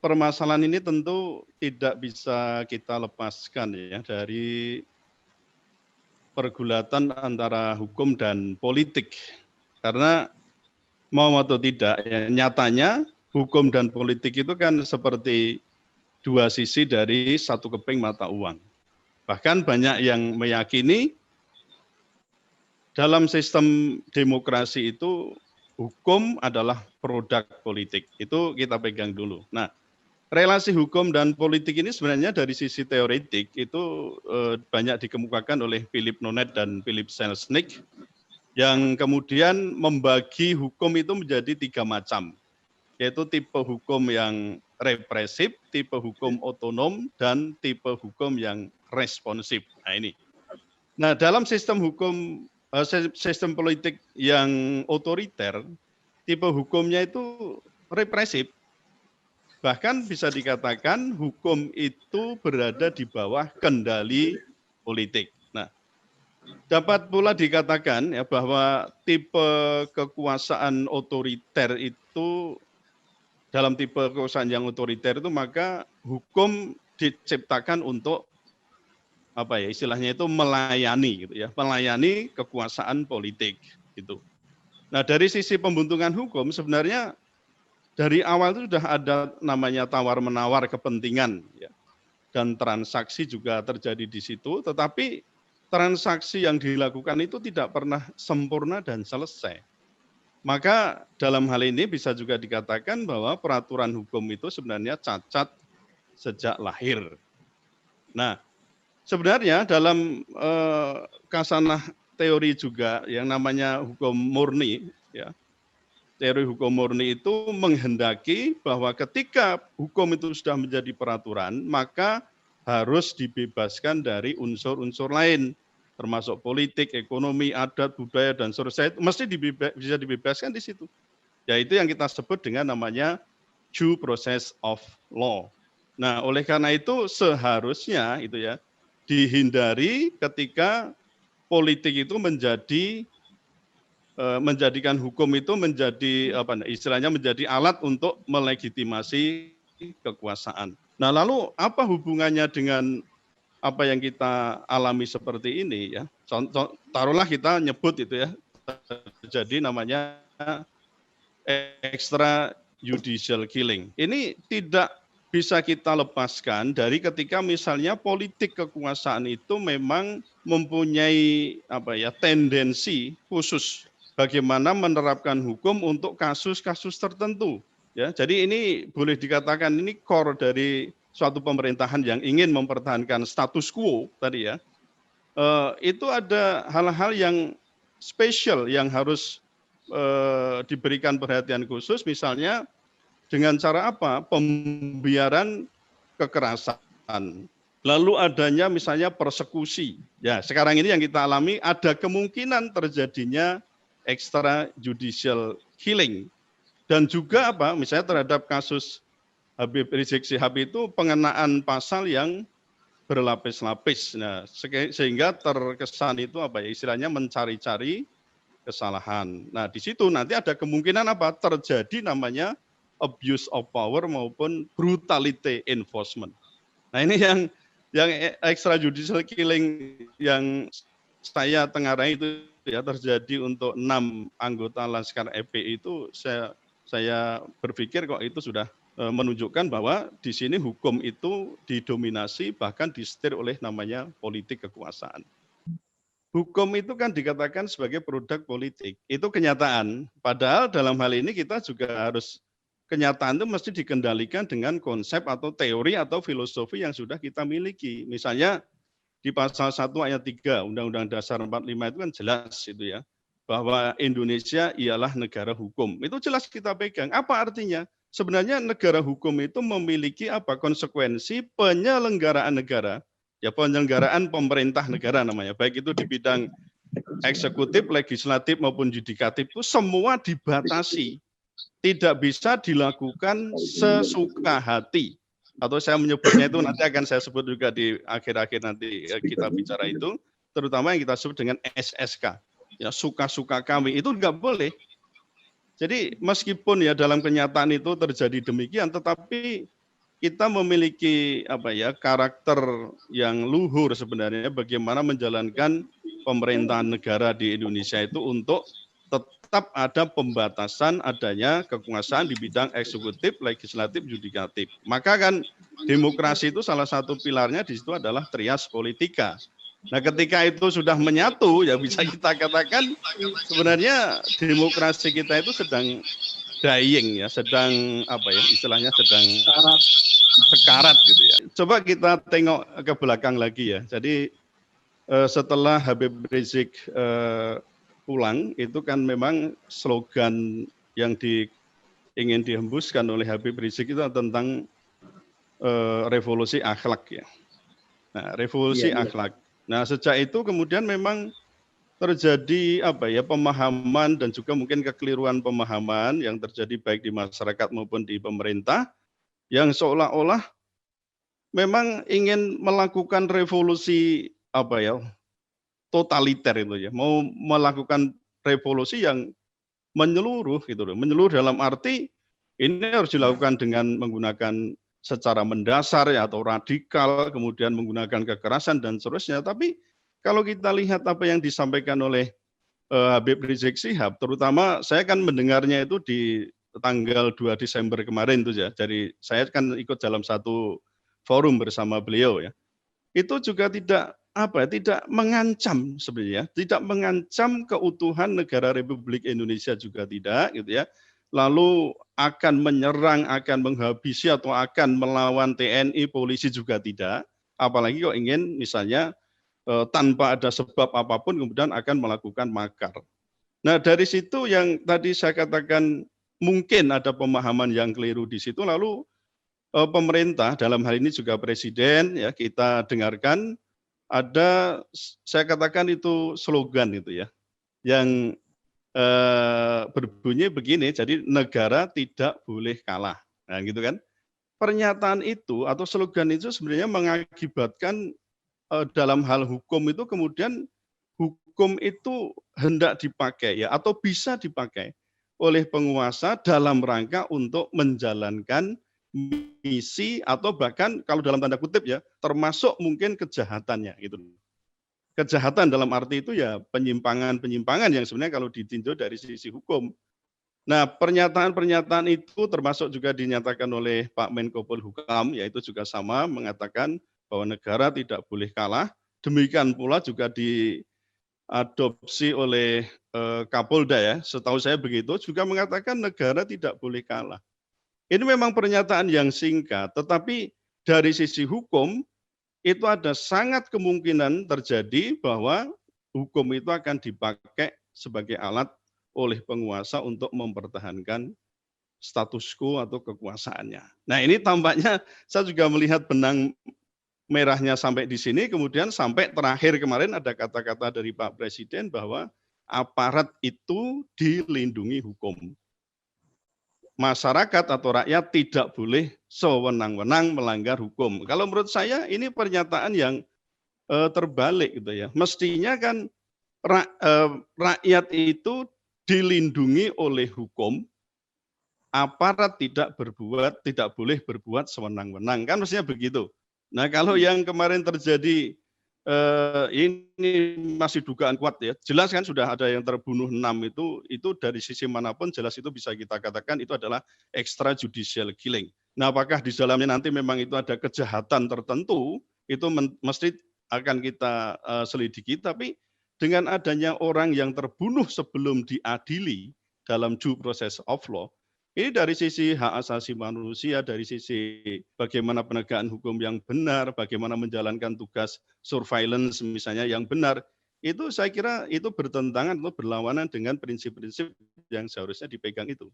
permasalahan ini tentu tidak bisa kita lepaskan ya dari pergulatan antara hukum dan politik. Karena mau atau tidak, ya, nyatanya hukum dan politik itu kan seperti dua sisi dari satu keping mata uang. Bahkan banyak yang meyakini dalam sistem demokrasi itu hukum adalah produk politik. Itu kita pegang dulu. Nah, relasi hukum dan politik ini sebenarnya dari sisi teoretik itu banyak dikemukakan oleh Philip Nonet dan Philip Selznick yang kemudian membagi hukum itu menjadi 3 macam, yaitu tipe hukum yang represif, tipe hukum otonom, dan tipe hukum yang responsif. Nah ini. Nah dalam sistem hukum, sistem politik yang otoriter, tipe hukumnya itu represif. Bahkan bisa dikatakan hukum itu berada di bawah kendali politik. Nah, dapat pula dikatakan ya bahwa tipe kekuasaan otoriter itu dalam tipe kekuasaan yang otoriter itu maka hukum diciptakan untuk apa ya istilahnya itu melayani gitu ya, melayani kekuasaan politik gitu. Nah, dari sisi pembentukan hukum sebenarnya dari awal itu sudah ada namanya tawar-menawar kepentingan ya. Dan transaksi juga terjadi di situ, tetapi transaksi yang dilakukan itu tidak pernah sempurna dan selesai. Maka dalam hal ini bisa juga dikatakan bahwa peraturan hukum itu sebenarnya cacat sejak lahir. Nah, sebenarnya dalam kasanah teori juga yang namanya hukum murni ya. Teori hukum murni itu menghendaki bahwa ketika hukum itu sudah menjadi peraturan, maka harus dibebaskan dari unsur-unsur lain, termasuk politik, ekonomi, adat, budaya, dan seterusnya. Mesti bisa dibebaskan di situ. Yaitu yang kita sebut dengan namanya due process of law. Nah, oleh karena itu seharusnya itu ya dihindari ketika politik itu menjadikan hukum itu menjadi apa istilahnya menjadi alat untuk melegitimasi kekuasaan. Nah, lalu apa hubungannya dengan apa yang kita alami seperti ini ya? Contoh taruhlah kita nyebut itu ya terjadi namanya extrajudicial killing. Ini tidak bisa kita lepaskan dari ketika misalnya politik kekuasaan itu memang mempunyai apa ya tendensi khusus bagaimana menerapkan hukum untuk kasus-kasus tertentu. Ya, jadi ini boleh dikatakan ini core dari suatu pemerintahan yang ingin mempertahankan status quo tadi ya. Itu ada hal-hal yang spesial yang harus diberikan perhatian khusus, misalnya dengan cara apa? Pembiaran kekerasan. Lalu adanya misalnya persekusi. Ya, sekarang ini yang kita alami ada kemungkinan terjadinya extrajudicial killing. Dan juga apa? Misalnya terhadap kasus Habib Rizik Syihab itu pengenaan pasal yang berlapis-lapis. Nah, sehingga terkesan itu apa ya? Istilahnya mencari-cari kesalahan. Nah, di situ nanti ada kemungkinan apa? Terjadi namanya abuse of power maupun brutality enforcement. Nah, ini yang extrajudicial killing yang saya tengarai itu ya terjadi untuk 6 anggota Laskar FPI itu saya berpikir kok itu sudah menunjukkan bahwa di sini hukum itu didominasi bahkan disetir oleh namanya politik kekuasaan. Hukum itu kan dikatakan sebagai produk politik, itu kenyataan. Padahal dalam hal ini kita juga harus kenyataan itu mesti dikendalikan dengan konsep atau teori atau filosofi yang sudah kita miliki. Misalnya di pasal 1 ayat 3 Undang-Undang Dasar 45 itu kan jelas itu ya, bahwa Indonesia ialah negara hukum. Itu jelas kita pegang. Apa artinya? Sebenarnya negara hukum itu memiliki apa? Konsekuensi penyelenggaraan negara, ya penyelenggaraan pemerintah negara namanya, baik itu di bidang eksekutif, legislatif maupun yudikatif itu semua dibatasi. Tidak bisa dilakukan sesuka hati. Atau saya menyebutnya itu nanti akan saya sebut juga di akhir-akhir nanti kita bicara itu, terutama yang kita sebut dengan SSK. Ya, suka-suka kami, itu enggak boleh. Jadi meskipun ya dalam kenyataan itu terjadi demikian, tetapi kita memiliki karakter yang luhur sebenarnya bagaimana menjalankan pemerintahan negara di Indonesia itu untuk tetap ada pembatasan adanya kekuasaan di bidang eksekutif, legislatif, yudikatif. Maka kan demokrasi itu salah satu pilarnya di situ adalah trias politika. Nah, ketika itu sudah menyatu, ya bisa kita katakan sebenarnya demokrasi kita itu sedang dying ya, sedang istilahnya sedang sekarat gitu ya. Coba kita tengok ke belakang lagi ya. Jadi setelah Habib Rizik pulang, itu kan memang slogan yang ingin dihembuskan oleh Habib Rizik itu tentang revolusi akhlak ya. Nah, revolusi akhlak. Nah, sejak itu kemudian memang terjadi pemahaman dan juga mungkin kekeliruan pemahaman yang terjadi baik di masyarakat maupun di pemerintah yang seolah-olah memang ingin melakukan revolusi totaliter itu ya, mau melakukan revolusi yang menyeluruh gitu loh. Menyeluruh dalam arti ini harus dilakukan dengan menggunakan secara mendasar ya atau radikal, kemudian menggunakan kekerasan dan seterusnya. Tapi kalau kita lihat apa yang disampaikan oleh Habib Rizik Syihab, terutama saya kan mendengarnya itu di tanggal 2 Desember kemarin itu ya. Jadi saya kan ikut dalam satu forum bersama beliau ya. Itu juga tidak mengancam sebenarnya, tidak mengancam keutuhan negara Republik Indonesia juga tidak gitu ya. Lalu akan menyerang, akan menghabisi atau akan melawan TNI, polisi juga tidak. Apalagi kok ingin misalnya tanpa ada sebab apapun kemudian akan melakukan makar. Nah, dari situ yang tadi saya katakan mungkin ada pemahaman yang keliru di situ, lalu pemerintah dalam hal ini juga presiden ya kita dengarkan ada saya katakan itu slogan itu ya yang berbunyi begini, jadi negara tidak boleh kalah. Nah, gitu kan. Pernyataan itu atau slogan itu sebenarnya mengakibatkan dalam hal hukum itu kemudian hukum itu hendak dipakai ya atau bisa dipakai oleh penguasa dalam rangka untuk menjalankan misi atau bahkan kalau dalam tanda kutip ya termasuk mungkin kejahatannya gitu. Kejahatan dalam arti itu ya penyimpangan-penyimpangan yang sebenarnya kalau ditinjau dari sisi hukum. Nah, pernyataan-pernyataan itu termasuk juga dinyatakan oleh Pak Menko Polhukam, yaitu juga sama mengatakan bahwa negara tidak boleh kalah. Demikian pula juga diadopsi oleh Kapolda ya, setahu saya begitu, juga mengatakan negara tidak boleh kalah. Ini memang pernyataan yang singkat, tetapi dari sisi hukum itu ada sangat kemungkinan terjadi bahwa hukum itu akan dipakai sebagai alat oleh penguasa untuk mempertahankan status quo atau kekuasaannya. Nah, ini tampaknya saya juga melihat benang merahnya sampai di sini, kemudian sampai terakhir kemarin ada kata-kata dari Pak Presiden bahwa aparat itu dilindungi hukum. Masyarakat atau rakyat tidak boleh sewenang-wenang melanggar hukum. Kalau menurut saya ini pernyataan yang terbalik gitu ya. Mestinya kan rakyat itu dilindungi oleh hukum, aparat tidak boleh berbuat sewenang-wenang, kan mestinya begitu. Nah, kalau yang kemarin terjadi ini masih dugaan kuat ya. Jelas kan sudah ada yang terbunuh 6 itu dari sisi manapun jelas itu bisa kita katakan itu adalah extrajudicial killing. Nah, apakah di dalamnya nanti memang itu ada kejahatan tertentu, itu mesti akan kita selidiki, tapi dengan adanya orang yang terbunuh sebelum diadili dalam due process of law, ini dari sisi hak asasi manusia, dari sisi bagaimana penegakan hukum yang benar, bagaimana menjalankan tugas surveillance misalnya yang benar, itu saya kira itu bertentangan atau berlawanan dengan prinsip-prinsip yang seharusnya dipegang itu.